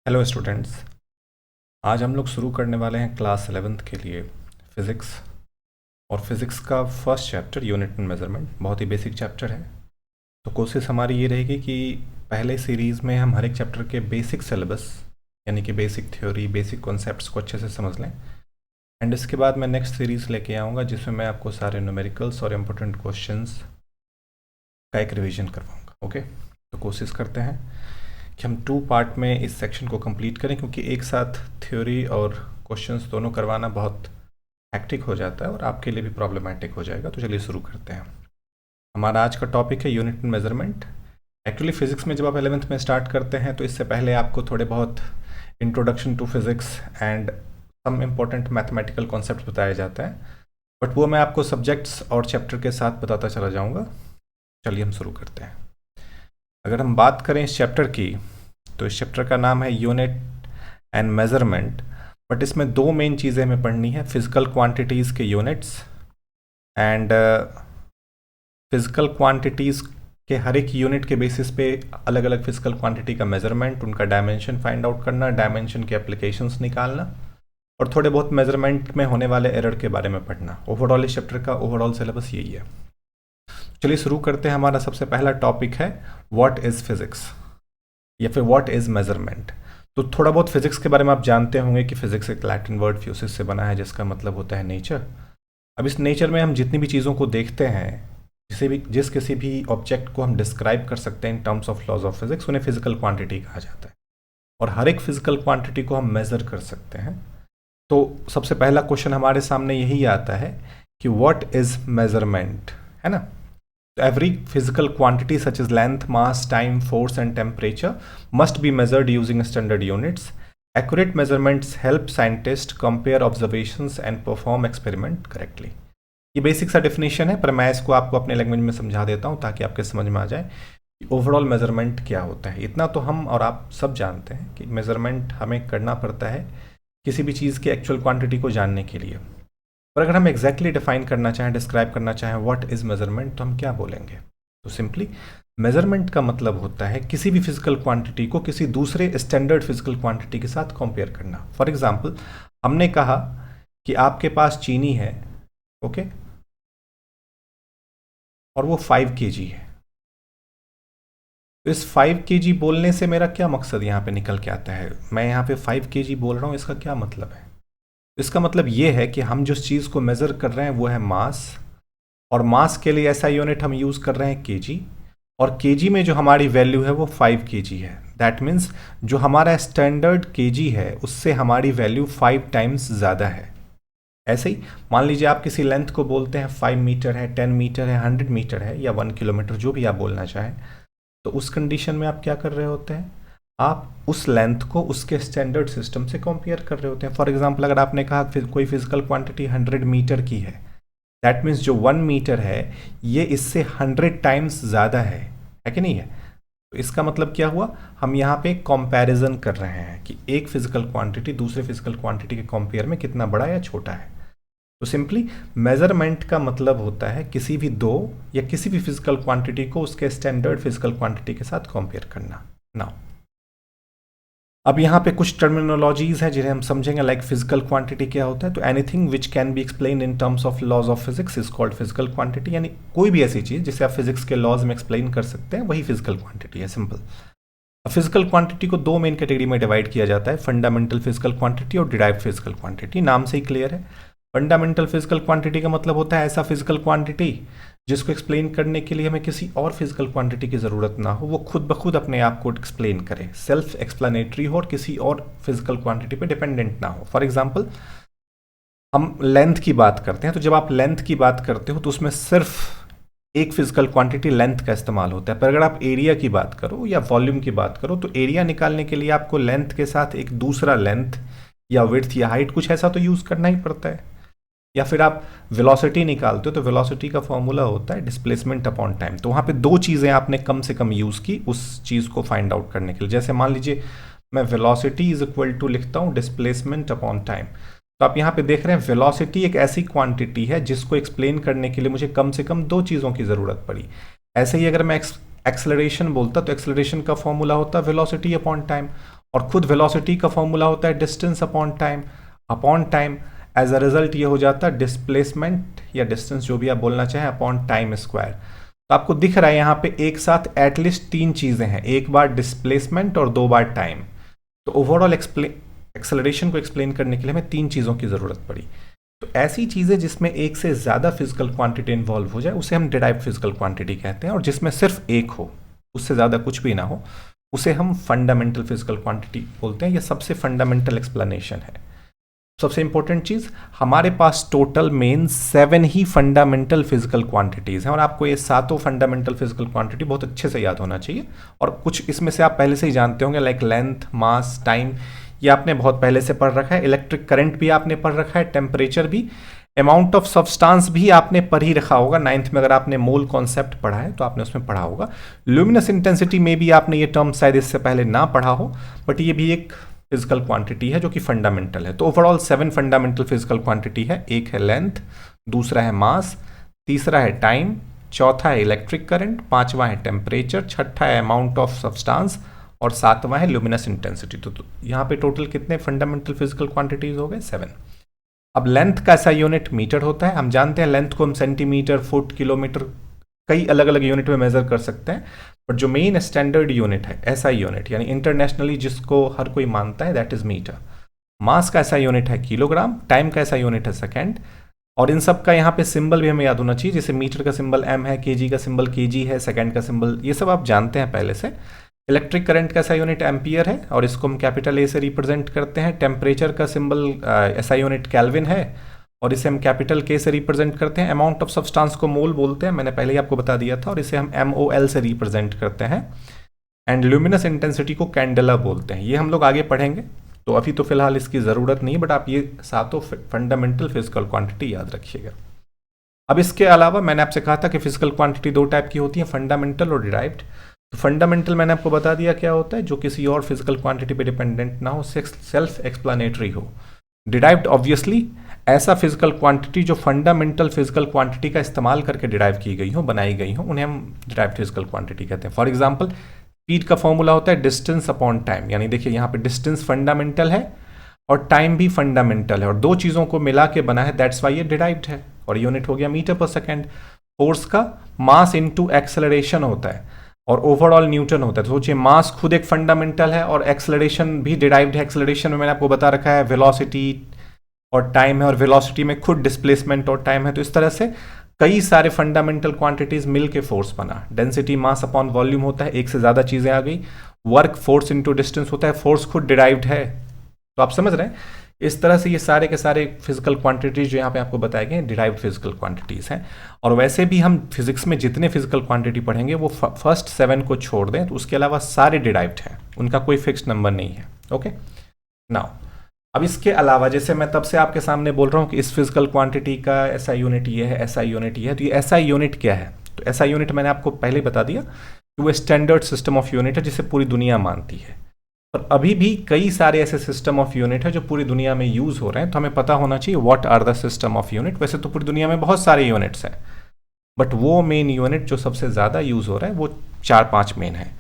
Hello students. आज हम लोग शुरू करने वाले हैं क्लास 11th के लिए फ़िज़िक्स। और फिज़िक्स का first chapter unit and measurement बहुत ही बेसिक चैप्टर है। तो कोशिश हमारी ये रहेगी कि पहले सीरीज़ में हम हर एक चैप्टर के बेसिक सिलेबस यानी कि बेसिक थ्योरी बेसिक कॉन्सेप्ट्स को अच्छे से समझ लें। एंड इसके बाद मैं नेक्स्ट सीरीज़ लेके आऊँगा जिसमें मैं आपको सारे न्यूमेरिकल्स और इम्पोर्टेंट क्वेश्चंस का एक रिवीजन करवाऊँगा। ओके, तो कोशिश करते हैं कि हम 2 पार्ट में इस सेक्शन को कंप्लीट करें, क्योंकि एक साथ थ्योरी और क्वेश्चंस दोनों करवाना बहुत हैक्टिक हो जाता है और आपके लिए भी प्रॉब्लमेटिक हो जाएगा। तो चलिए शुरू करते हैं। हमारा आज का टॉपिक है unit and measurement. Actually physics में जब आप 11th में स्टार्ट करते हैं तो इससे पहले आपको थोड़े बहुत introduction to physics and some important mathematical concept बताया जाता है, बट वो मैं आपको सब्जेक्ट्स और चैप्टर के साथ बताता चला जाऊँगा। चलिए हम शुरू करते हैं। अगर हम बात करें इस चैप्टर की, तो इस चैप्टर का नाम है यूनिट एंड मेजरमेंट, बट इसमें 2 मेन चीज़ें हमें पढ़नी है, फिजिकल क्वांटिटीज़ के यूनिट्स एंड फिजिकल क्वांटिटीज़ के हर एक यूनिट के बेसिस पे अलग अलग फिजिकल क्वांटिटी का मेजरमेंट, उनका डायमेंशन फाइंड आउट करना, डायमेंशन के एप्लीकेशंस निकालना और थोड़े बहुत मेजरमेंट में होने वाले एरर के बारे में पढ़ना। ओवरऑल इस चैप्टर का ओवरऑल सिलेबस यही है। चलिए शुरू करते हैं। हमारा सबसे पहला टॉपिक है व्हाट इज़ फिज़िक्स या फिर व्हाट इज़ मेजरमेंट। तो थोड़ा बहुत फिजिक्स के बारे में आप जानते होंगे कि फिजिक्स एक लैटिन वर्ड फ्यूसिस से बना है जिसका मतलब होता है नेचर। अब इस नेचर में हम जितनी भी चीज़ों को देखते हैं, जिस किसी भी ऑब्जेक्ट को हम डिस्क्राइब कर सकते हैं in terms of laws of physics, उन्हें फिजिकल क्वांटिटी कहा जाता है और हर एक फिजिकल क्वांटिटी को हम मेज़र कर सकते हैं। तो सबसे पहला क्वेश्चन हमारे सामने यही आता है कि व्हाट इज़ मेजरमेंट, है ना। Every physical quantity such as length, mass, time, force and temperature must be measured using standard units. Accurate measurements help scientists compare observations and perform experiment correctly. ये basic सा definition है, पर मैं इसको आपको अपने लैंग्वेज में समझा देता हूँ ताकि आपके समझ में आ जाए कि ओवरऑल मेजरमेंट क्या होता है। इतना तो हम और आप सब जानते हैं कि मेजरमेंट हमें करना पड़ता है किसी भी चीज़ की एक्चुअल क्वांटिटी को जानने के लिए। पर अगर हम एग्जैक्टली डिफाइन करना चाहें, डिस्क्राइब करना चाहें व्हाट इज़ मेजरमेंट, तो हम क्या बोलेंगे? तो सिंपली मेजरमेंट का मतलब होता है किसी भी फिजिकल क्वांटिटी को किसी दूसरे स्टैंडर्ड फिजिकल क्वांटिटी के साथ कंपेयर करना। फॉर एग्जांपल, हमने कहा कि आपके पास चीनी है, ओके, और वो 5 kg है। तो इस 5 kg बोलने से मेरा क्या मकसद यहाँ पे निकल के आता है? मैं यहाँ पे 5 kg बोल रहा हूँ, इसका क्या मतलब है? इसका मतलब ये है कि हम जिस चीज़ को मेज़र कर रहे हैं वो है मास, और मास के लिए ऐसा यूनिट हम यूज़ कर रहे हैं केजी, और केजी में जो हमारी वैल्यू है वो 5 kg है। दैट मीन्स जो हमारा स्टैंडर्ड केजी है उससे हमारी वैल्यू 5 टाइम्स ज़्यादा है। ऐसे ही मान लीजिए आप किसी लेंथ को बोलते हैं 5 मीटर है, 10 मीटर है, 100 मीटर है या 1 किलोमीटर, जो भी आप बोलना चाहें, तो उस कंडीशन में आप क्या कर रहे होते हैं? आप उस लेंथ को उसके स्टैंडर्ड सिस्टम से कंपेयर कर रहे होते हैं। फॉर एग्जांपल, अगर आपने कहा कोई फिजिकल क्वांटिटी 100 मीटर की है, दैट मीन्स जो 1 मीटर है ये इससे 100 टाइम्स ज़्यादा है कि नहीं है? तो इसका मतलब क्या हुआ? हम यहाँ पे कंपैरिजन कर रहे हैं कि एक फिजिकल क्वांटिटी दूसरे फिजिकल क्वांटिटी के कंपेयर में कितना बड़ा या छोटा है। तो सिंपली मेजरमेंट का मतलब होता है किसी भी दो या किसी भी फिजिकल क्वांटिटी को उसके स्टैंडर्ड फिजिकल क्वांटिटी के साथ कंपेयर करना। नाउ अब यहाँ पे कुछ टर्मिनोलॉजीज हैं जिन्हें हम समझेंगे, लाइक फिजिकल क्वांटिटी क्या होता है। तो anything which can be explain in terms of laws of physics is called physical quantity, यानी कोई भी ऐसी चीज़ जिसे आप फिजिक्स के लॉज में एक्सप्लेन कर सकते हैं वही फिजिकल क्वांटिटी है। सिंपल। फिजिकल क्वांटिटी को 2 मेन कैटेगरी में डिवाइड किया जाता है, फंडामेंटल फिजिकल क्वांटिटी और डिराइव्ड फिजिकल क्वांटिटी। नाम से ही क्लियर है। फंडामेंटल फिजिकल क्वांटिटी का मतलब होता है ऐसा फिजिकल क्वांटिटी जिसको एक्सप्लेन करने के लिए हमें किसी और फिजिकल क्वांटिटी की ज़रूरत ना हो, वो खुद ब खुद अपने आप को एक्सप्लेन करे, सेल्फ एक्सप्लेनेटरी हो और किसी और फिजिकल क्वांटिटी पे डिपेंडेंट ना हो। फॉर एग्जांपल, हम लेंथ की बात करते हैं, तो जब आप लेंथ की बात करते हो तो उसमें सिर्फ एक फिजिकल क्वांटिटी लेंथ का इस्तेमाल होता है। पर अगर आप एरिया की बात करो या वॉल्यूम की बात करो, तो एरिया निकालने के लिए आपको लेंथ के साथ एक दूसरा लेंथ या विड्थ या हाइट कुछ ऐसा तो यूज़ करना ही पड़ता है। या फिर आप वेलोसिटी निकालते हो तो वेलोसिटी का फॉर्मूला होता है डिस्प्लेसमेंट अपॉन टाइम। तो वहाँ पे 2 चीज़ें आपने कम से कम यूज़ की उस चीज़ को फाइंड आउट करने के लिए। जैसे मान लीजिए मैं वेलोसिटी इज इक्वल टू लिखता हूँ डिस्प्लेसमेंट अपॉन टाइम, तो आप यहाँ पे देख रहे हैं वेलोसिटी एक ऐसी क्वांटिटी है जिसको एक्सप्लेन करने के लिए मुझे कम से कम 2 चीज़ों की ज़रूरत पड़ी। ऐसे ही अगर मैं एक्सेलरेशन बोलता तो एक्सेलरेशन का फॉर्मूला होता वेलोसिटी अपॉन टाइम, और खुद वेलोसिटी का फॉर्मूला होता है distance upon time as a result ये हो जाता है डिस्प्लेसमेंट या डिस्टेंस जो भी आप बोलना चाहें अपॉन टाइम स्क्वायर। तो आपको दिख रहा है यहाँ पे एक साथ एटलीस्ट 3 चीज़ें हैं, एक बार डिस्प्लेसमेंट और 2 बार टाइम। तो ओवरऑल एक्सेलरेशन को एक्सप्लेन करने के लिए हमें 3 चीज़ों की ज़रूरत पड़ी। तो ऐसी चीज़ें जिसमें एक से ज़्यादा फिजिकल क्वांटिटी इन्वॉल्व हो जाए उसे हम डिराइव्ड फिजिकल क्वांटिटी कहते हैं, और जिसमें सिर्फ एक हो, उससे ज़्यादा कुछ भी ना हो, उसे हम फंडामेंटल फिजिकल क्वांटिटी बोलते हैं। यह सबसे फंडामेंटल एक्सप्लेनेशन है। सबसे इंपॉर्टेंट चीज़, हमारे पास टोटल मेन 7 ही फंडामेंटल फिजिकल क्वांटिटीज़ हैं, और आपको ये 7 फंडामेंटल फिजिकल क्वांटिटी बहुत अच्छे से याद होना चाहिए। और कुछ इसमें से आप पहले से ही जानते होंगे, लाइक लेंथ, मास, टाइम, ये आपने बहुत पहले से पढ़ रखा है। इलेक्ट्रिक करंट भी आपने पढ़ रखा है, टेम्परेचर भी, अमाउंट ऑफ सब्सटेंस भी आपने पढ़ ही रखा होगा। 9th में अगर आपने मोल कॉन्सेप्ट पढ़ा है तो आपने उसमें पढ़ा होगा। ल्यूमिनस इंटेंसिटी में भी आपने ये टर्म शायद इससे पहले ना पढ़ा हो, बट ये भी एक फिजिकल क्वांटिटी है जो कि फंडामेंटल है। तो ओवरऑल 7 फंडामेंटल फिजिकल क्वांटिटी है। एक है लेंथ, दूसरा है मास, तीसरा है टाइम, चौथा है इलेक्ट्रिक करंट, पांचवा है टेम्परेचर, छठा है अमाउंट ऑफ सब्सटेंस, और सातवां है ल्यूमिनस इंटेंसिटी। तो यहाँ पे टोटल कितने फंडामेंटल फिजिकल क्वांटिटीज हो गए? 7। अब लेंथ का ऐसा यूनिट मीटर होता है। हम जानते हैं लेंथ को हम सेंटीमीटर, फुट, किलोमीटर, कई अलग अलग यूनिट में मेजर कर सकते हैं, बट जो मेन स्टैंडर्ड यूनिट है, ऐसा यूनिट यानी इंटरनेशनली जिसको हर कोई मानता है, दैट इज मीटर। मास का ऐसा यूनिट है किलोग्राम, टाइम का ऐसा यूनिट है सेकेंड, और इन सब का यहाँ पे सिंबल भी हमें याद होना चाहिए। जैसे मीटर का सिंबल m है, केजी का सिंबल kg है, सेकेंड का सिंबल, ये सब आप जानते हैं पहले से। इलेक्ट्रिक करंट का ऐसा यूनिट एम्पियर है, और इसको हम कैपिटल ए से रिप्रेजेंट करते हैं। टेम्परेचर का सिंबल ऐसा यूनिट केल्विन है, और इसे हम कैपिटल के से रिप्रेजेंट करते हैं। अमाउंट ऑफ सब्सटेंस को मोल बोलते हैं, मैंने पहले ही आपको बता दिया था, और इसे हम MOL से रिप्रेजेंट करते हैं। एंड ल्यूमिनस इंटेंसिटी को कैंडेला बोलते हैं। ये हम लोग आगे पढ़ेंगे, तो अभी तो फिलहाल इसकी ज़रूरत नहीं है, बट आप ये 7 फंडामेंटल फिजिकल क्वांटिटी याद रखिएगा। अब इसके अलावा मैंने आपसे कहा था कि फिजिकल क्वांटिटी 2 टाइप की होती है, फंडामेंटल और डिराइव्ड। तो फंडामेंटल मैंने आपको बता दिया क्या होता है, जो किसी और फिजिकल क्वांटिटी पे डिपेंडेंट ना हो, सेल्फ एक्सप्लेनेटरी हो। डिराइव्ड ऑब्वियसली ऐसा फिजिकल क्वांटिटी जो फंडामेंटल फिजिकल क्वांटिटी का इस्तेमाल करके डिराइव की गई हो, बनाई गई हो, उन्हें हम डिराइव्ड फिजिकल क्वांटिटी कहते हैं। फॉर एग्जांपल, स्पीड का फॉर्मूला होता है डिस्टेंस अपॉन टाइम, यानी देखिए यहाँ पे डिस्टेंस फंडामेंटल है और टाइम भी फंडामेंटल है, और दो चीज़ों को मिला के बना है, दैट्स वाई ये डिराइव्ड है, और यूनिट हो गया मीटर पर सेकेंड। फोर्स का मास इनटू एक्सेलरेशन होता है, और ओवरऑल न्यूटन होता है। तो सोचिए, मास खुद एक फंडामेंटल है और एक्सेलरेशन भी डिराइव्ड है। एक्सेलरेशन में मैंने आपको बता रखा है वेलोसिटी और टाइम है, और वेलोसिटी में खुद डिस्प्लेसमेंट और टाइम है। तो इस तरह से कई सारे फंडामेंटल क्वांटिटीज मिलके फोर्स बना। डेंसिटी मास अपॉन वॉल्यूम होता है, एक से ज़्यादा चीज़ें आ गई। वर्क फोर्स इनटू डिस्टेंस होता है, फोर्स खुद डिराइव्ड है। तो आप समझ रहे हैं, इस तरह से ये सारे के सारे फिजिकल क्वांटिटीज जो यहाँ पे आपको बताए गए डिराइव्ड फिजिकल क्वांटिटीज हैं। और वैसे भी हम फिजिक्स में जितने फिजिकल क्वांटिटी पढ़ेंगे वो फर्स्ट 7 को छोड़ दें तो उसके अलावा सारे डिराइव्ड हैं, उनका कोई फिक्स्ड नंबर नहीं है। ओके, नाउ अब इसके अलावा जैसे मैं तब से आपके सामने बोल रहा हूँ कि इस फिजिकल क्वांटिटी का ऐसा यूनिट ये है, ऐसा यूनिट ये है, तो ये ऐसा यूनिट क्या है? तो ऐसा यूनिट मैंने आपको पहले बता दिया कि वो स्टैंडर्ड सिस्टम ऑफ यूनिट है जिसे पूरी दुनिया मानती है। और अभी भी कई सारे ऐसे सिस्टम ऑफ यूनिट है जो पूरी दुनिया में यूज हो रहे हैं, तो हमें पता होना चाहिए what are the system of unit. वैसे तो पूरी दुनिया में बहुत सारे यूनिट्स हैं, बट वो मेन यूनिट जो सबसे ज़्यादा यूज हो रहा है वो 4-5 मेन है।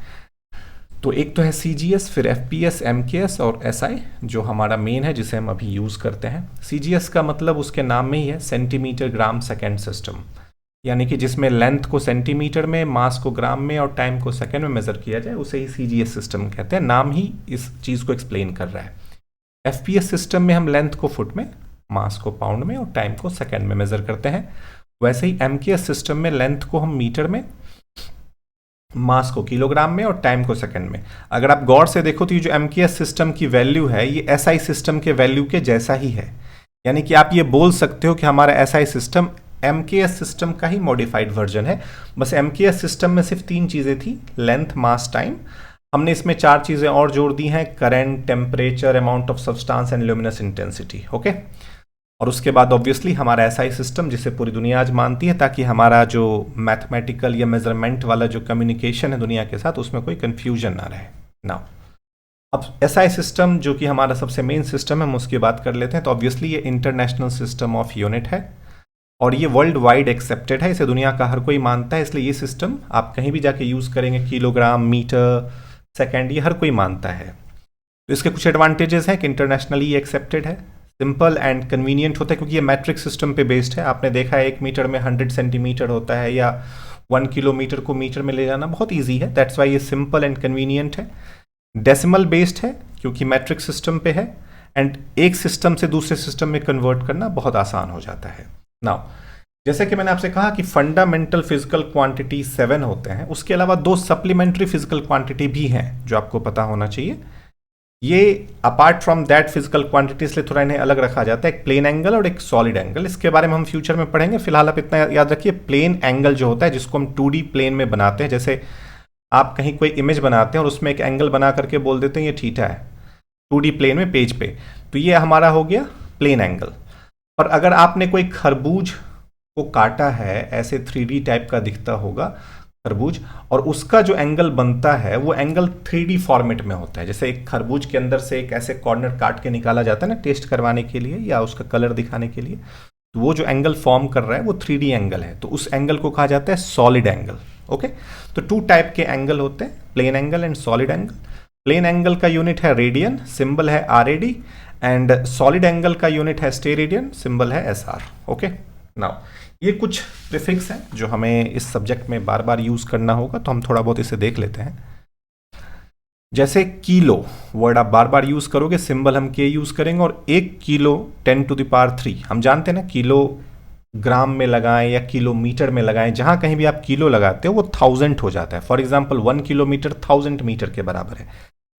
तो एक तो है CGS, फिर FPS, MKS और SI जो हमारा मेन है जिसे हम अभी यूज़ करते हैं। CGS का मतलब उसके नाम में ही है, सेंटीमीटर ग्राम सेकेंड सिस्टम, यानी कि जिसमें लेंथ को सेंटीमीटर में, मास को ग्राम में और टाइम को सेकेंड में मेजर किया जाए, उसे ही CGS सिस्टम कहते हैं। नाम ही इस चीज़ को एक्सप्लेन कर रहा है। FPS सिस्टम में हम लेंथ को फुट में, मास को पाउंड में और टाइम को सेकेंड में मेजर करते हैं। वैसे ही MKS सिस्टम में लेंथ को हम मीटर में, मास को किलोग्राम में और टाइम को सेकंड में। अगर आप गौर से देखो तो ये जो MKS सिस्टम की वैल्यू है ये SI सिस्टम के वैल्यू के जैसा ही है, यानी कि आप ये बोल सकते हो कि हमारा SI सिस्टम MKS सिस्टम का ही मॉडिफाइड वर्जन है। बस MKS सिस्टम में सिर्फ 3 चीज़ें थी, लेंथ, मास, टाइम। हमने इसमें 4 चीज़ें और जोड़ दी हैं, current, temperature, amount of substance and luminous intensity. Okay, और उसके बाद ऑब्वियसली हमारा SI सिस्टम जिसे पूरी दुनिया आज मानती है, ताकि हमारा जो मैथमेटिकल या मेजरमेंट वाला जो कम्युनिकेशन है दुनिया के साथ उसमें कोई कंफ्यूजन ना रहे। नाउ अब SI सिस्टम जो कि हमारा सबसे मेन सिस्टम है, हम उसकी बात कर लेते हैं। तो ऑब्वियसली ये इंटरनेशनल सिस्टम ऑफ यूनिट है और ये वर्ल्ड वाइड एक्सेप्टेड है, इसे दुनिया का हर कोई मानता है। इसलिए ये सिस्टम आप कहीं भी जाके यूज़ करेंगे, किलोग्राम, मीटर, सेकेंड, ये हर कोई मानता है। तो इसके कुछ एडवांटेजेस हैं कि इंटरनेशनली एक्सेप्टेड है, सिंपल एंड कन्वीनियंट होता है क्योंकि ये मैट्रिक सिस्टम पे बेस्ड है। आपने देखा है 1 मीटर में 100 सेंटीमीटर होता है, या 1 किलोमीटर को मीटर में ले जाना बहुत ईजी है, दैट्स वाई ये सिंपल एंड कन्वीनियंट है। डेसिमल बेस्ड है क्योंकि मैट्रिक सिस्टम पे है, एंड एक सिस्टम से दूसरे सिस्टम में कन्वर्ट करना बहुत आसान हो जाता है। नाउ जैसे कि मैंने आपसे कहा कि फंडामेंटल फिजिकल क्वांटिटी 7 होते हैं, उसके अलावा 2 सप्लीमेंट्री फिजिकल क्वांटिटी भी हैं जो आपको पता होना चाहिए। ये apart from that physical quantity, इसलिए थोड़ा इन्हें अलग रखा जाता है, एक प्लेन एंगल और एक सॉलिड एंगल। इसके बारे में हम फ्यूचर में पढ़ेंगे, फिलहाल आप इतना याद रखिए, प्लेन एंगल जो होता है जिसको हम 2D प्लेन में बनाते हैं, जैसे आप कहीं कोई इमेज बनाते हैं और उसमें एक एंगल बना करके बोल देते हैं ये थीटा है 2D प्लेन में पेज पे, तो ये हमारा हो गया प्लेन एंगल। और अगर आपने कोई खरबूज को काटा है, ऐसे 3D टाइप का दिखता होगा खरबूज, और उसका जो एंगल बनता है वो एंगल 3D फॉर्मेट में होता है। जैसे एक खरबूज के अंदर से एक ऐसे कॉर्नर काट के निकाला जाता है ना टेस्ट करवाने के लिए या उसका कलर दिखाने के लिए, तो वो जो एंगल फॉर्म कर रहा है वो 3D एंगल है, तो उस एंगल को कहा जाता है सॉलिड एंगल। ओके, तो 2 टाइप के एंगल होते हैं, plane angle and solid angle. Plane angle का यूनिट है रेडियन, सिंबल है RAD, एंड सॉलिड एंगल का यूनिट है स्टेरेडियन, सिंबल है SR। ओके, नाउ ये कुछ प्रीफिक्स हैं जो हमें इस सब्जेक्ट में बार बार यूज करना होगा, तो हम थोड़ा बहुत इसे देख लेते हैं। जैसे किलो वर्ड आप बार बार यूज करोगे, सिंबल हम के यूज करेंगे, और 1 किलो 10⁻³ हम जानते हैं ना, किलो ग्राम में लगाएं या किलोमीटर में लगाएं, जहां कहीं भी आप किलो लगाते हो वो 1000 हो जाता है। फॉर एग्जाम्पल 1 किलोमीटर 1000 मीटर के बराबर है,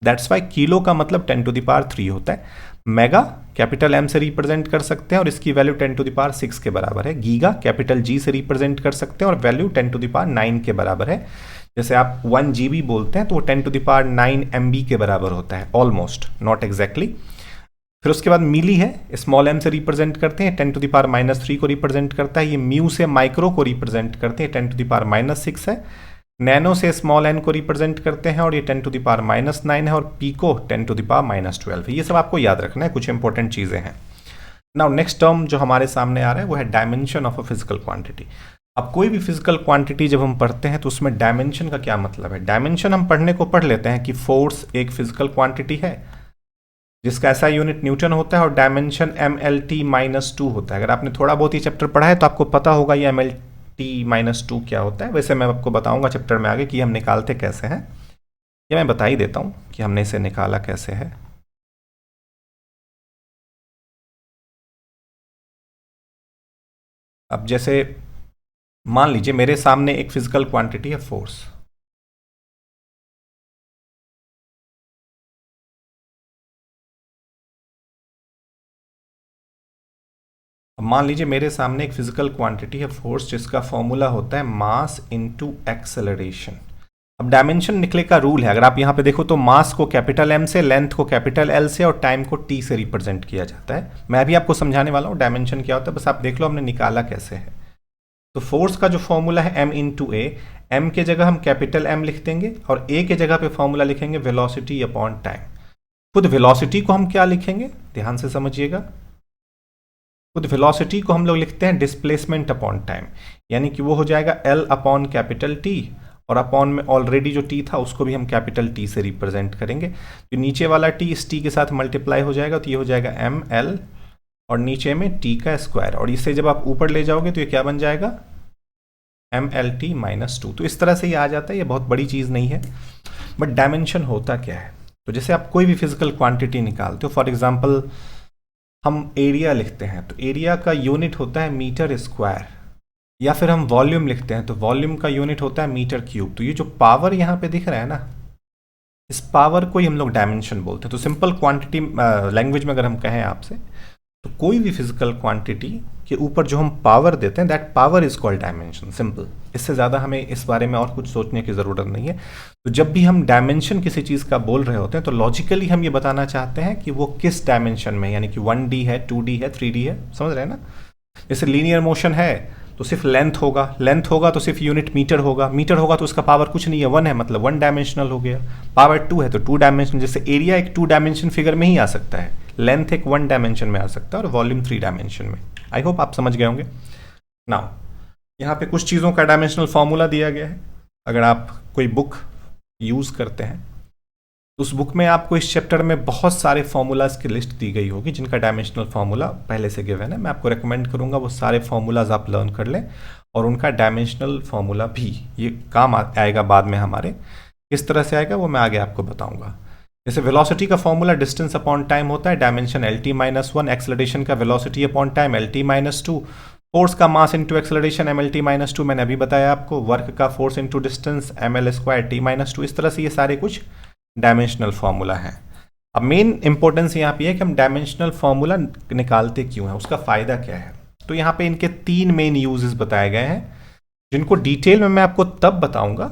दैट्स वाई किलो का मतलब 10⁻³ होता है। मेगा कैपिटल M से रिप्रेजेंट कर सकते हैं और इसकी वैल्यू 10⁻6 के बराबर है। गीगा कैपिटल G से रिप्रेजेंट कर सकते हैं और वैल्यू 10⁻9 के बराबर है। जैसे आप 1 GB बोलते हैं तो वो 10⁻9 MB के बराबर होता है, ऑलमोस्ट, नॉट एग्जैक्टली। फिर उसके बाद मिली है, स्मॉल m से रिप्रेजेंट करते हैं, 10⁻³ को रिप्रेजेंट करता है। ये म्यू से माइक्रो को रिप्रेजेंट करते हैं, 10⁻6 है। नैनो से स्मॉल n को रिप्रेजेंट करते हैं और ये 10⁻9 है, और पीको 10⁻12 है। ये सब आपको याद रखना है, कुछ इंपॉर्टेंट चीजें हैं। नाउ नेक्स्ट टर्म जो हमारे सामने आ रहा है वो है dimension of a physical quantity. अब कोई भी फिजिकल क्वांटिटी जब हम पढ़ते हैं तो उसमें डायमेंशन का क्या मतलब है। डायमेंशन हम पढ़ने को पढ़ लेते हैं कि फोर्स एक फिजिकल क्वांटिटी है जिसका ऐसा यूनिट न्यूटन होता है, और डायमेंशन MLT-2 होता है। अगर आपने थोड़ा बहुत ही चैप्टर पढ़ा है तो आपको पता होगा ये MLT-2 क्या होता है। वैसे मैं आपको बताऊंगा चैप्टर में आगे कि हम निकालते कैसे हैं, ये मैं बता ही देता हूं कि हमने इसे निकाला कैसे है। अब जैसे मान लीजिए मेरे सामने एक फिजिकल क्वांटिटी है फोर्स, अब मान लीजिए मेरे सामने एक फिजिकल क्वांटिटी है फोर्स जिसका फॉर्मूला होता है मास इनटू एक्सेलरेशन। अब डायमेंशन निकले का रूल है, अगर आप यहाँ पे देखो तो मास को कैपिटल M से, लेंथ को कैपिटल L से और टाइम को T से रिप्रेजेंट किया जाता है। मैं भी आपको समझाने वाला हूँ डायमेंशन क्या होता है, बस आप देख लो हमने निकाला कैसे है। तो फोर्स का जो फॉर्मूला है M इंटू ए, M के जगह हम कैपिटल M लिख देंगे और A के जगह पे फॉर्मूला लिखेंगे वेलोसिटी अपॉन टाइम। खुद वेलोसिटी को हम क्या लिखेंगे, ध्यान से समझिएगा, खुद वेलोसिटी को हम लोग लिखते हैं डिस्प्लेसमेंट अपॉन टाइम, यानी कि वो हो जाएगा L अपॉन कैपिटल T, और अपॉन में ऑलरेडी जो T था उसको भी हम कैपिटल T से रिप्रेजेंट करेंगे। तो नीचे वाला T इस T के साथ मल्टीप्लाई हो जाएगा, तो ये हो जाएगा ML और नीचे में T का स्क्वायर, और इसे जब आप ऊपर ले जाओगे तो ये क्या बन जाएगा MLT-2। तो इस तरह से ये आ जाता है, ये बहुत बड़ी चीज़ नहीं है। बट डायमेंशन होता क्या है, तो जैसे आप कोई भी फिजिकल क्वांटिटी निकालते हो, फॉर एग्जाम्पल हम एरिया लिखते हैं तो एरिया का यूनिट होता है मीटर स्क्वायर, या फिर हम वॉल्यूम लिखते हैं तो वॉल्यूम का यूनिट होता है मीटर क्यूब। तो ये जो पावर यहाँ पे दिख रहा है ना, इस पावर को ही हम लोग डायमेंशन बोलते हैं। तो सिंपल क्वांटिटी लैंग्वेज में अगर हम कहें आपसे, तो कोई भी फिजिकल क्वांटिटी के ऊपर जो हम पावर देते हैं, that power is called dimension, simple. इससे ज़्यादा हमें इस बारे में और कुछ सोचने की ज़रूरत नहीं है। तो जब भी हम डायमेंशन किसी चीज़ का बोल रहे होते हैं तो लॉजिकली हम ये बताना चाहते हैं कि वो किस डायमेंशन में, यानी कि 1D है, 2D है, 3D है, समझ रहे हैं ना। जैसे लीनियर मोशन है तो सिर्फ लेंथ होगा, लेंथ होगा तो सिर्फ यूनिट मीटर होगा, मीटर होगा तो उसका पावर कुछ नहीं है, 1 है, मतलब 1 डायमेंशनल हो गया। पावर 2 है तो 2 डायमेंशनल, जैसे एरिया एक 2 डायमेंशन फिगर में ही आ सकता है, लेंथ एक 1 डायमेंशन में आ सकता है और वॉल्यूम 3 डायमेंशन में। आई होप आप समझ गए होंगे। नाउ यहाँ पे कुछ चीज़ों का डायमेंशनल फॉर्मूला दिया गया है, अगर आप कोई बुक यूज़ करते हैं उस बुक में आपको इस चैप्टर में बहुत सारे फॉर्मूलाज की लिस्ट दी गई होगी जिनका डायमेंशनल फार्मूला पहले से गिवन है। मैं आपको रेकमेंड करूंगा वो सारे फॉर्मूलाज आप लर्न कर लें और उनका डायमेंशनल फार्मूला भी ये काम आएगा बाद में हमारे। किस तरह से आएगा वो मैं आगे आपको बताऊंगा। जैसे वेलोसिटी का फॉर्मूला डिस्टेंस अपॉन टाइम होता है, डायमेंशन LT-1, एक्सेलरेशन का velocity upon time LT-2, force का मास इंटू एक्सेलरेशन MLT-2 मैंने अभी बताया आपको, वर्क का force into distance ML² T-2। इस तरह से ये सारे कुछ डायमेंशनल फार्मूला है। अब मेन इंपॉर्टेंस यहाँ पे है कि हम डायमेंशनल फार्मूला निकालते क्यों हैं, उसका फायदा क्या है। तो यहाँ पे इनके 3 मेन यूजेस बताए गए हैं जिनको डिटेल में मैं आपको तब बताऊंगा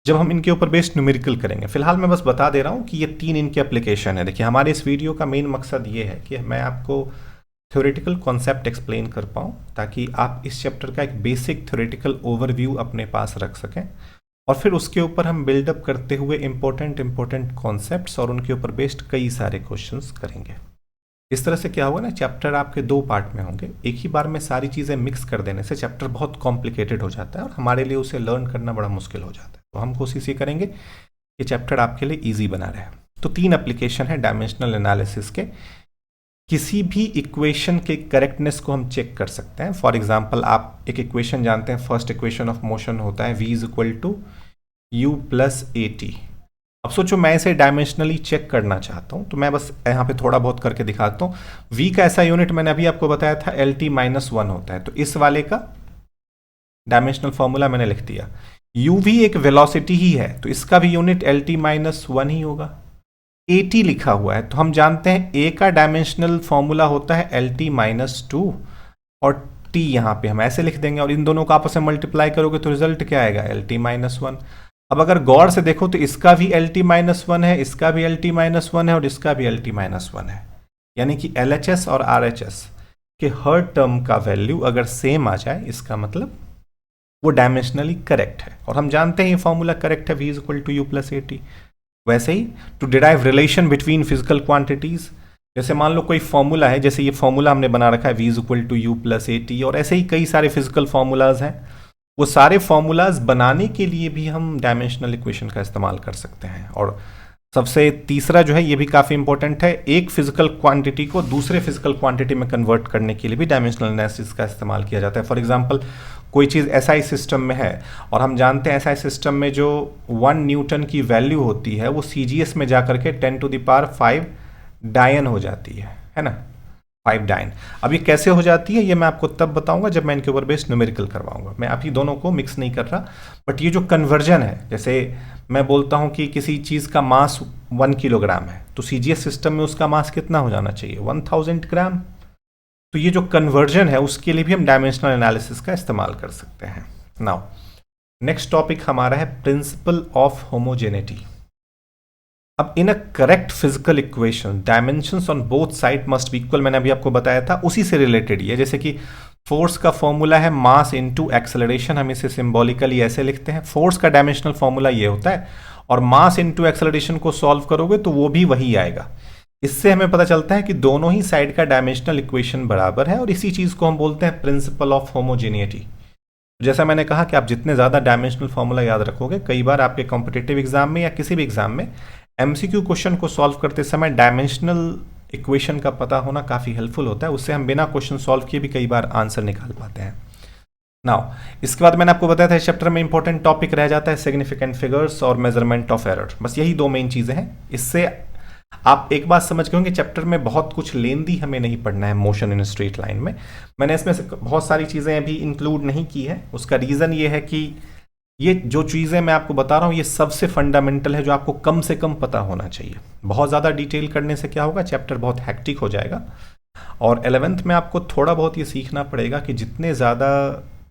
जब हम इनके ऊपर बेस्ड न्यूमेरिकल करेंगे। फिलहाल मैं बस बता दे रहा हूँ कि ये 3 इनके एप्लीकेशन है। देखिए हमारे इस वीडियो का मेन मकसद ये है कि मैं आपको थ्योरेटिकल कॉन्सेप्ट एक्सप्लेन कर पाऊँ ताकि आप इस चैप्टर का एक बेसिक थ्योरेटिकल ओवरव्यू अपने पास रख सकें और फिर उसके ऊपर हम बिल्डअप करते हुए इंपॉर्टेंट कॉन्सेप्ट्स और उनके ऊपर बेस्ड कई सारे क्वेश्चंस करेंगे। इस तरह से क्या होगा ना, चैप्टर आपके 2 पार्ट में होंगे। एक ही बार में सारी चीज़ें मिक्स कर देने से चैप्टर बहुत कॉम्प्लिकेटेड हो जाता है और हमारे लिए उसे लर्न करना बड़ा मुश्किल हो जाता है। तो हम कोशिश ये करेंगे कि चैप्टर आपके लिए ईजी बना रहे। तो 3 एप्लीकेशन है डायमेंशनल एनालिसिस के। किसी भी इक्वेशन के करेक्टनेस को हम चेक कर सकते हैं। फॉर एग्जाम्पल आप एक इक्वेशन जानते हैं, फर्स्ट इक्वेशन ऑफ मोशन होता है v=u+at। अब सोचो मैं इसे डायमेंशनली चेक करना चाहता हूं, तो मैं बस यहाँ पे थोड़ा बहुत करके दिखाता हूँ। v का ऐसा यूनिट मैंने अभी आपको बताया था LT-1 होता है, तो इस वाले का डायमेंशनल फॉर्मूला मैंने लिख दिया। uv एक वेलोसिटी ही है तो इसका भी यूनिट LT-1 ही होगा। at लिखा हुआ है तो हम जानते हैं a का डायमेंशनल फॉर्मूला होता है LT-2 और t यहाँ पे हम ऐसे लिख देंगे और इन दोनों को आपस में मल्टीप्लाई करोगे तो रिजल्ट क्या आएगा, LT-1। अब अगर गौर से देखो तो इसका भी LT-1 है, इसका भी LT-1 है और इसका भी LT-1 है। यानी कि LHS और RHS के हर टर्म का वैल्यू अगर सेम आ जाए इसका मतलब वो डायमेंशनली करेक्ट है। और हम जानते हैं ये फॉर्मूला करेक्ट है, v=u+at। वैसे ही to derive relation between physical quantities, जैसे मान लो कोई फॉर्मूला है, जैसे ये फॉर्मूला हमने बना रखा है v=u+at और ऐसे ही कई सारे फिजिकल फॉर्मूलाज हैं। वो सारे फॉर्मूलाज बनाने के लिए भी हम डायमेंशनल इक्वेशन का इस्तेमाल कर सकते हैं। और सबसे तीसरा जो है ये भी काफ़ी इंपॉर्टेंट है, एक फिजिकल क्वांटिटी को दूसरे फिजिकल क्वांटिटी में कन्वर्ट करने के लिए भी डायमेंशनल एनालिसिस का इस्तेमाल किया जाता है। फॉर एग्जांपल कोई चीज़ SI सिस्टम में है और हम जानते हैं SI सिस्टम में जो 1 न्यूटन की वैल्यू होती है वो CGS में जाकर के 10⁵ डायन हो जाती है ना, 5 डायन। अब ये कैसे हो जाती है ये मैं आपको तब बताऊंगा जब मैं इनके ऊपर बेस्ड न्यूमेरिकल करवाऊंगा। मैं अभी दोनों को मिक्स नहीं कर रहा, बट ये जो कन्वर्जन है, जैसे मैं बोलता हूं कि किसी चीज़ का मास 1 किलोग्राम है तो CGS सिस्टम में उसका मास कितना हो जाना चाहिए, 1000 ग्राम। तो ये जो कन्वर्जन है उसके लिए भी हम डायमेंशनल एनालिसिस का इस्तेमाल कर सकते हैं। नाउ नेक्स्ट टॉपिक हमारा है प्रिंसिपल ऑफ होमोजेनिटी। अब in a correct physical equation dimensions on both side must be equal, मैंने अभी आपको बताया था, उसी से रिलेटेड ये। जैसे कि फोर्स का फॉर्मूला है मास इनटू एक्सेलरेशन, हम इसे सिंबॉलिकली ऐसे लिखते हैं। फोर्स का डायमेंशनल फॉर्मूला ये होता है और मास इनटू एक्सेलरेशन को सॉल्व करोगे तो वो भी वही आएगा। इससे हमें पता चलता है कि दोनों ही साइड का डायमेंशनल इक्वेशन बराबर है और इसी चीज़ को हम बोलते हैं प्रिंसिपल ऑफ होमोजेनिटी। जैसा मैंने कहा कि आप जितने ज़्यादा डायमेंशनल फॉर्मूला याद रखोगे, कई बार आपके कॉम्पिटिटिव एग्जाम में या किसी भी एग्जाम में MCQ क्वेश्चन को सॉल्व करते समय डायमेंशनल इक्वेशन का पता होना काफ़ी हेल्पफुल होता है। उससे हम बिना क्वेश्चन सॉल्व किए भी कई बार आंसर निकाल पाते हैं। नाउ इसके बाद मैंने आपको बताया था इस चैप्टर में इंपॉर्टेंट टॉपिक रह जाता है सिग्निफिकेंट फिगर्स और मेजरमेंट ऑफ एरर। बस यही 2 मेन चीज़ें हैं। इससे आप एक बात समझ गए होंगे, चैप्टर में बहुत कुछ लेंदी हमें नहीं पढ़ना है मोशन इन स्ट्रेट लाइन में। मैंने इसमें से बहुत सारी चीज़ें अभी इंक्लूड नहीं की है। उसका रीज़न ये है कि ये जो चीज़ें मैं आपको बता रहा हूँ ये सबसे फंडामेंटल है जो आपको कम से कम पता होना चाहिए। बहुत ज़्यादा डिटेल करने से क्या होगा, चैप्टर बहुत हैक्टिक हो जाएगा। और 11th में आपको थोड़ा बहुत ये सीखना पड़ेगा कि जितने ज़्यादा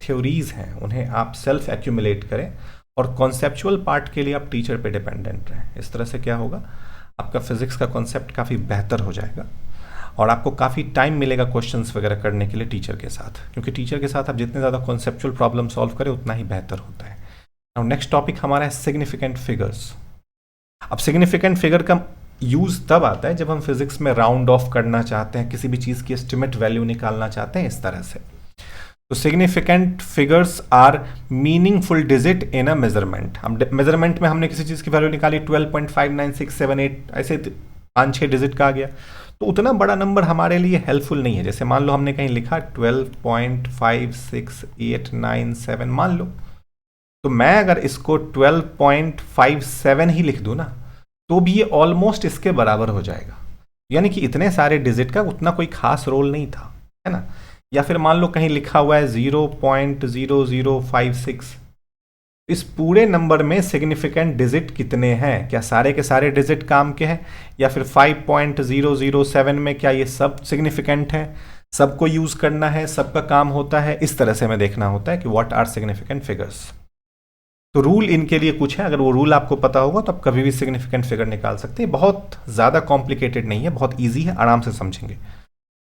थ्योरीज हैं उन्हें आप सेल्फ एक्यूमुलेट करें और कॉन्सेप्चुअल पार्ट के लिए आप टीचर पे डिपेंडेंट रहें। इस तरह से क्या होगा, आपका फिजिक्स का कॉन्सेप्ट काफ़ी बेहतर हो जाएगा और आपको काफ़ी टाइम मिलेगा क्वेश्चंस वगैरह करने के लिए टीचर के साथ, क्योंकि टीचर के साथ आप जितने ज़्यादा कॉन्सेप्चुअल प्रॉब्लम सॉल्व करें उतना ही बेहतर होता है। अब नेक्स्ट टॉपिक हमारा है सिग्निफिकेंट फिगर्स। अब सिग्निफिकेंट फिगर का यूज़ तब आता है जब हम फिजिक्स में राउंड ऑफ करना चाहते हैं, किसी भी चीज़ की एस्टिमेट वैल्यू निकालना चाहते हैं। इस तरह से तो significant figures are meaningful digit in a measurement. हम मेजरमेंट में हमने किसी चीज़ की वैल्यू निकाली 12.59678, ऐसे 5-6 डिजिट का आ गया, तो उतना बड़ा नंबर हमारे लिए हेल्पफुल नहीं है। जैसे मान लो हमने कहीं लिखा 12.56897 मान लो, तो मैं अगर इसको 12.57 ही लिख दूं ना, तो भी ये ऑलमोस्ट इसके बराबर हो जाएगा, यानी कि इतने सारे डिजिट का उतना कोई खास रोल नहीं था, है ना। या फिर मान लो कहीं लिखा हुआ है 0.0056, इस पूरे नंबर में सिग्निफिकेंट डिजिट कितने हैं, क्या सारे के सारे डिजिट काम के हैं, या फिर 5.007 में क्या ये सब सिग्निफिकेंट है, सबको यूज करना है, सबका काम होता है, इस तरह से हमें देखना होता है कि व्हाट आर सिग्निफिकेंट फिगर्स। तो रूल इनके लिए कुछ है, अगर वो रूल आपको पता होगा तो आप कभी भी सिग्निफिकेंट फिगर निकाल सकते हैं। बहुत ज़्यादा कॉम्प्लिकेटेड नहीं है, बहुत ईजी है, आराम से समझेंगे।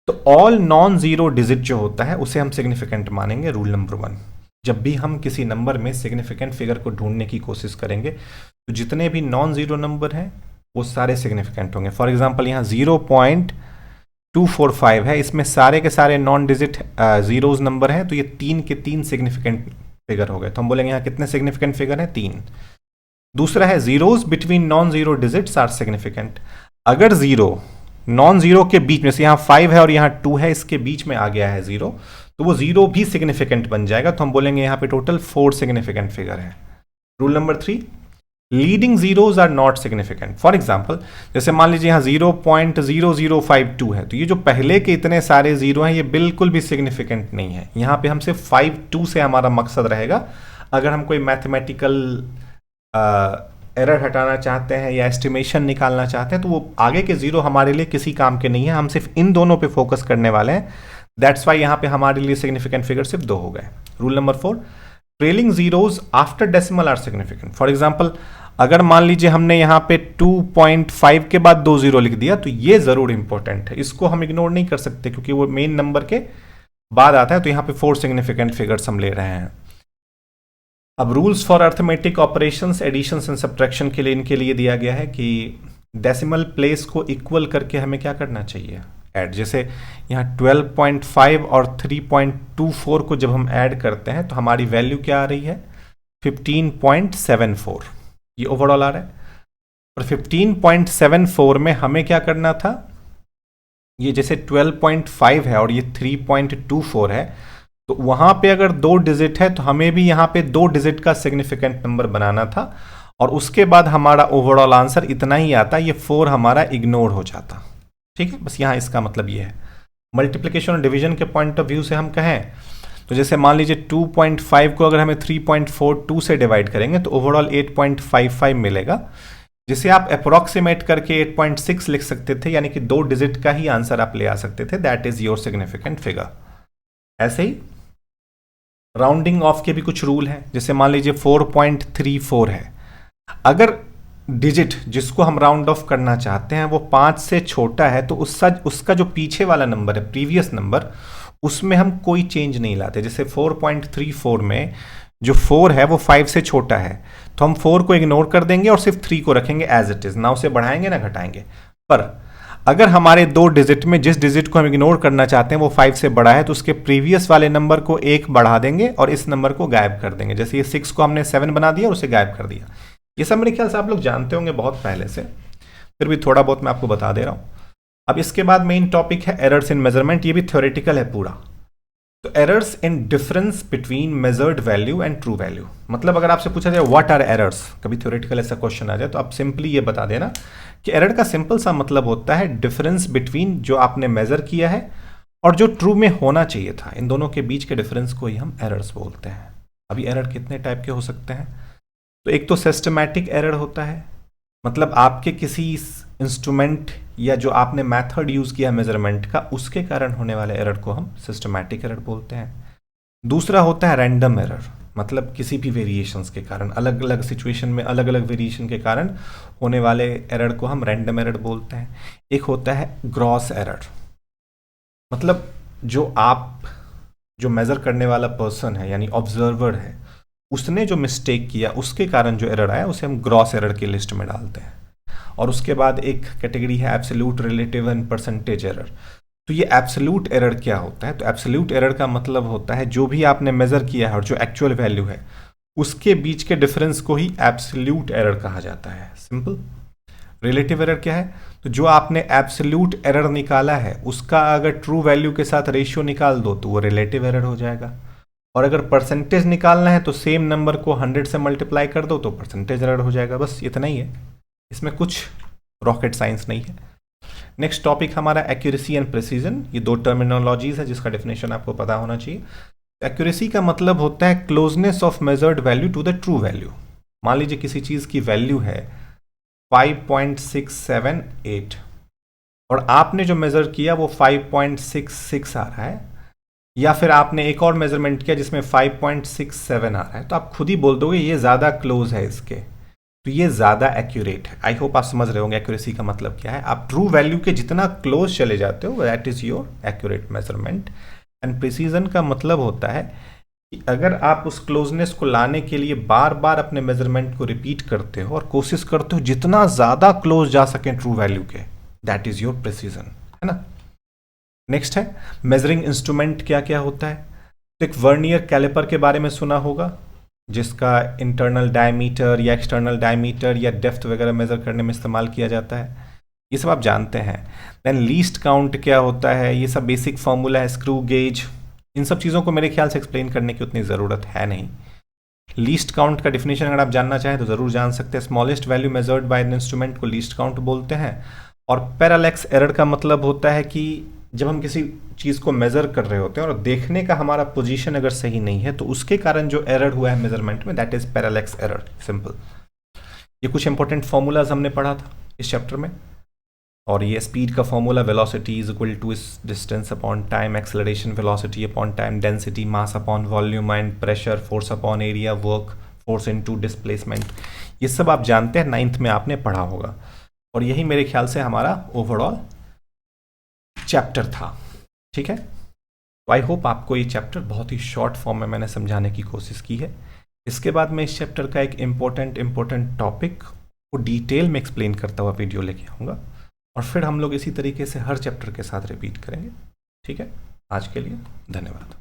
तो ऑल नॉन जीरो डिजिट जो होता है उसे हम सिग्निफिकेंट मानेंगे। रूल नंबर 1, जब भी हम किसी नंबर में सिग्निफिकेंट फिगर को ढूंढने की कोशिश करेंगे तो जितने भी नॉन जीरो नंबर हैं वो सारे सिग्निफिकेंट होंगे। फॉर एग्जाम्पल यहाँ 0.245 है, इसमें सारे के सारे नॉन डिजिट जीरोज नंबर हैं, तो ये 3 के 3 सिग्निफिकेंट फिगर हो गए। तो हम बोलेंगे यहाँ कितने सिग्निफिकेंट फिगर हैं, 3। दूसरा है zeros between non zero digits are significant. अगर जीरो नॉन जीरो के बीच में से, यहाँ 5 है और यहाँ 2 है, इसके बीच में आ गया है जीरो, तो वो जीरो भी सिग्निफिकेंट बन जाएगा। तो हम बोलेंगे यहाँ पे टोटल 4 सिग्निफिकेंट फिगर है। Rule number 3, leading zeros are not significant. For example जैसे मान लीजिए यहाँ 0.0052 है, तो ये जो पहले के इतने सारे जीरो हैं ये बिल्कुल भी सिग्निफिकेंट नहीं है। यहाँ पे हमसे 52 से हमारा मकसद रहेगा। अगर हम कोई मैथमेटिकल एरर हटाना चाहते हैं या एस्टिमेशन निकालना चाहते हैं तो वो आगे के जीरो हमारे लिए किसी काम के नहीं है, हम सिर्फ इन दोनों पे फोकस करने वाले हैं। दैट्स वाई यहाँ पे हमारे लिए सिग्निफिकेंट फिगर सिर्फ 2 हो गए। Rule number 4, trailing zeros after decimal are significant. For example अगर मान लीजिए हमने यहाँ पे 2.5 के बाद 2 जीरो लिख दिया, तो ये जरूर इंपॉर्टेंट है, इसको हम इग्नोर नहीं कर सकते क्योंकि वो मेन नंबर के बाद आता है। तो यहाँ पे 4 सिग्निफिकेंट फिगर्स हम ले रहे हैं। अब rules for arithmetic operations, additions and subtraction के लिए इनके लिए दिया गया है कि डेसिमल प्लेस को इक्वल करके हमें क्या करना चाहिए, ऐड। जैसे यहाँ 12.5 और 3.24 को जब हम ऐड करते हैं तो हमारी वैल्यू क्या आ रही है, 15.74, ये ओवरऑल आ रहा है। और 15.74 में हमें क्या करना था, ये जैसे 12.5 है और ये 3.24 है, तो वहां पे अगर 2 डिजिट है तो हमें भी यहाँ पे 2 डिजिट का सिग्निफिकेंट नंबर बनाना था, और उसके बाद हमारा ओवरऑल आंसर इतना ही आता, ये 4 हमारा इग्नोर हो जाता। ठीक है, बस यहाँ इसका मतलब ये है। मल्टीप्लिकेशन और डिवीजन के पॉइंट ऑफ व्यू से हम कहें तो जैसे मान लीजिए 2.5 को अगर हमें 3.42 से डिवाइड करेंगे तो ओवरऑल 8.55 मिलेगा, जिसे आप अप्रोक्सीमेट करके 8.6 लिख सकते थे, यानी कि 2 डिजिट का ही आंसर आप ले आ सकते थे। That is your significant figure. ऐसे ही राउंडिंग ऑफ के भी कुछ रूल हैं। जैसे मान लीजिए 4.34 है, अगर डिजिट जिसको हम राउंड ऑफ करना चाहते हैं वो 5 से छोटा है तो उसका जो पीछे वाला नंबर है, प्रीवियस नंबर, उसमें हम कोई चेंज नहीं लाते। जैसे 4.34 में जो 4 है वो 5 से छोटा है, तो हम 4 को इग्नोर कर देंगे और सिर्फ 3 को रखेंगे एज इट इज, ना उसे बढ़ाएंगे ना घटाएंगे। पर अगर हमारे 2 डिजिट में जिस डिजिट को हम इग्नोर करना चाहते हैं वो 5 से बड़ा है तो उसके प्रीवियस वाले नंबर को 1 बढ़ा देंगे और इस नंबर को गायब कर देंगे। जैसे ये 6 को हमने 7 बना दिया और उसे गायब कर दिया। ये सब मेरे ख्याल से आप लोग जानते होंगे बहुत पहले से, फिर भी थोड़ा बहुत मैं आपको बता दे रहा हूँ। अब इसके बाद मेन टॉपिक है एरर्स इन मेजरमेंट। ये भी थ्योरेटिकल है पूरा। तो errors in difference between measured value and true value, मतलब अगर आपसे पूछा जाए व्हाट आर एरर्स, कभी थ्योरेटिकल ऐसा क्वेश्चन आ जाए तो आप सिंपली ये बता देना कि एरर का सिंपल सा मतलब होता है डिफरेंस बिटवीन जो आपने मेजर किया है और जो ट्रू में होना चाहिए था, इन दोनों के बीच के डिफरेंस को ही हम एरर्स बोलते हैं। अभी एरर कितने टाइप के हो सकते हैं, तो एक तो सिस्टमैटिक एरर होता है, मतलब आपके किसी इंस्ट्रूमेंट या जो आपने मेथड यूज किया मेजरमेंट का उसके कारण होने वाले एरर को हम सिस्टमैटिक एरर बोलते हैं। दूसरा होता है रैंडम एरर, मतलब किसी भी वेरिएशंस के कारण, अलग अलग सिचुएशन में अलग अलग वेरिएशन के कारण होने वाले एरर को हम रैंडम एरर बोलते हैं। एक होता है ग्रॉस एरर, मतलब जो मेजर करने वाला पर्सन है यानी ऑब्जर्वर है, उसने जो मिस्टेक किया उसके कारण जो एरर आया उसे हम ग्रॉस एरर की लिस्ट में डालते हैं। और उसके बाद एक कैटेगरी है absolute, relative and percentage error. तो ये एब्सोल्यूट एरर क्या होता है? तो एब्सोल्यूट एरर का मतलब होता है जो भी आपने मेजर किया है और जो एक्चुअल वैल्यू है उसके बीच के डिफरेंस को ही एब्सोल्यूट एरर कहा जाता है। सिंपल। रिलेटिव एरर क्या है? तो जो आपने एब्सोल्यूट एरर निकाला है उसका अगर ट्रू वैल्यू के साथ रेशियो निकाल दो तो वो रिलेटिव एरर हो जाएगा। और अगर परसेंटेज निकालना है तो सेम नंबर को 100 से मल्टीप्लाई कर दो तो परसेंटेज एरर हो जाएगा। बस इतना ही है, इसमें कुछ रॉकेट साइंस नहीं है। नेक्स्ट टॉपिक हमारा एक्यूरेसी एंड प्रिसीजन। ये दो टर्मिनोलॉजीज है जिसका डेफिनेशन आपको पता होना चाहिए। एक्यूरेसी का मतलब होता है closeness of measured value to the true value. मान लीजिए किसी चीज की वैल्यू है 5.678 और आपने जो मेजर किया वो 5.66 आ रहा है, या फिर आपने एक और मेजरमेंट किया जिसमें 5.67 आ रहा है, तो आप खुद ही बोल दोगे ये ज़्यादा क्लोज है इसके, तो ये ज़्यादा एक्यूरेट है। आई होप आप समझ रहे होंगे एक्यूरेसी का मतलब क्या है। आप ट्रू वैल्यू के जितना क्लोज चले जाते हो that is your accurate measurement. And precision का मतलब होता है कि अगर आप उस क्लोजनेस को लाने के लिए बार बार अपने मेजरमेंट को रिपीट करते हो और कोशिश करते हो जितना ज़्यादा क्लोज जा सके ट्रू वैल्यू के, दैट इज़ योर प्रिसीजन, है ना। नेक्स्ट है मेजरिंग इंस्ट्रूमेंट क्या क्या होता है। तो एक वर्नियर कैलिपर के बारे में सुना होगा जिसका इंटरनल डायमीटर या एक्सटर्नल डायमीटर या डेप्थ वगैरह मेजर करने में इस्तेमाल किया जाता है, ये सब आप जानते हैं। देन लीस्ट काउंट क्या होता है, ये सब बेसिक फॉर्मूला है। स्क्रू गेज, इन सब चीज़ों को मेरे ख्याल से एक्सप्लेन करने की उतनी ज़रूरत है नहीं। लीस्ट काउंट का डिफिनेशन अगर आप जानना चाहें तो ज़रूर जान सकते हैं। Smallest value measured by an instrument को लीस्ट काउंट बोलते हैं। और पैरालैक्स एरर का मतलब होता है कि जब हम किसी चीज़ को मेज़र कर रहे होते हैं और देखने का हमारा पोजीशन अगर सही नहीं है तो उसके कारण जो एरर हुआ है मेजरमेंट में, that is parallax error. Simple. ये कुछ इंपॉर्टेंट फॉर्मूलाज हमने पढ़ा था इस चैप्टर में। और ये स्पीड का formula velocity is equal to distance upon time, acceleration velocity upon time, density mass upon volume and pressure, force upon area, work force into displacement. ये सब आप जानते हैं, 9th में आपने पढ़ा होगा। और यही मेरे ख्याल से हमारा ओवरऑल चैप्टर था। ठीक है, तो आई होप आपको ये चैप्टर बहुत ही शॉर्ट फॉर्म में मैंने समझाने की कोशिश की है। इसके बाद मैं इस चैप्टर का एक इम्पोर्टेंट टॉपिक को डिटेल में एक्सप्लेन करता हुआ वीडियो लेके आऊँगा और फिर हम लोग इसी तरीके से हर चैप्टर के साथ रिपीट करेंगे। ठीक है, आज के लिए धन्यवाद।